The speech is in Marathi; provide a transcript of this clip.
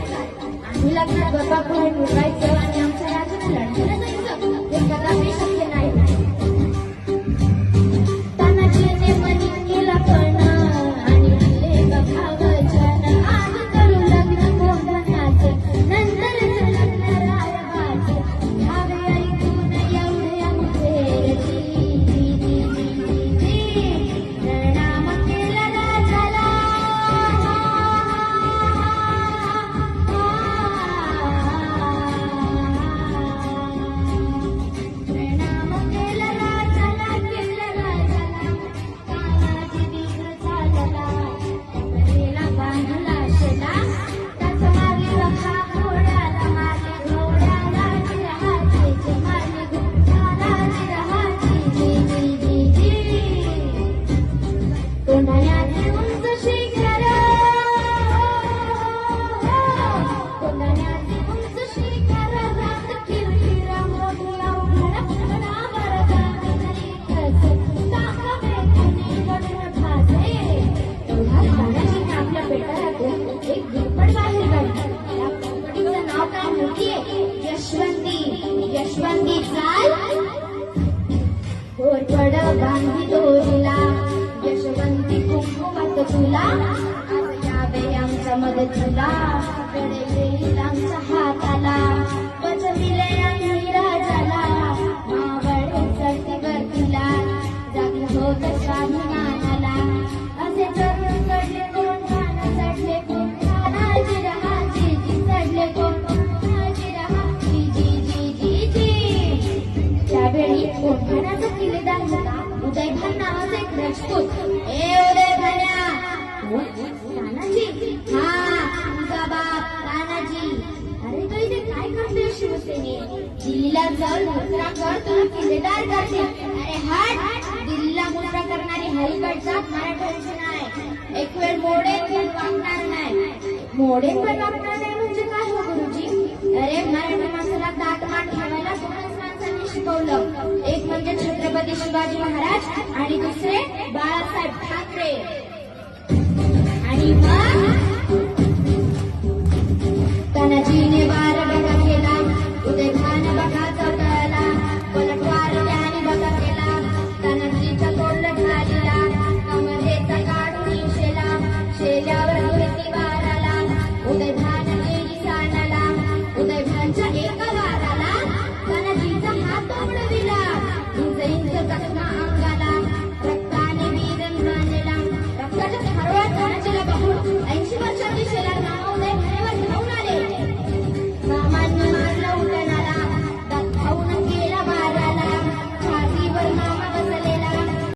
लग्नात गप्पा खोल उडवायचं आणि आमच्या राजाला लढायला जायचं हे कदापि शक्य नाही. तानाजीने मनी केला पण आणि दिले बघा वचन आज करू लग्न गोंधळाचं नंतरच लग्न रायबाचं हवे ऐकून एवढे आमचे प्रणाम केला राजाला. यशवंती चाल घोरपड बांधी दोरीला यशवंती कुंकुमात तुला आज यावे आमच्या मदतीला कडे येईल आमच्या हाताला वचविले आम्ही राजाला मावळे चढते वरतीला जागी होत स्वाभिमानाला असे चढून चढले कोण ठाणं चढले कोण ठाणाजी रहाजी चढले कोण त्यावेळी कोंढाण्याचा किल्लेदार होता उदयभान नावाचा एक राजपूत. ए उदयभान्या, तानाजी? हा, तुझा बाप तानाजी. अरे तू इथे काय करतोय शिवसेने? दिल्लीला जाऊन मुद्रा कर, तुला किल्लेदार करते. अरे हट, दिल्लीला मुद्रा करणारी हरिकडचा मराठ्यांची नाही. एक वेळ मोडेन पण वागणार नाही. मोडेन पण वागणार नाही म्हणजे काय हो गुरुजी? अरे मराठी माणसाला दाटमाट ठेवायला दोनच माणसांनी शिकवलं. एक म्हणजे छत्रपती शिवाजी महाराज आणि दुसरे बाळासाहेब ठाकरे. आणि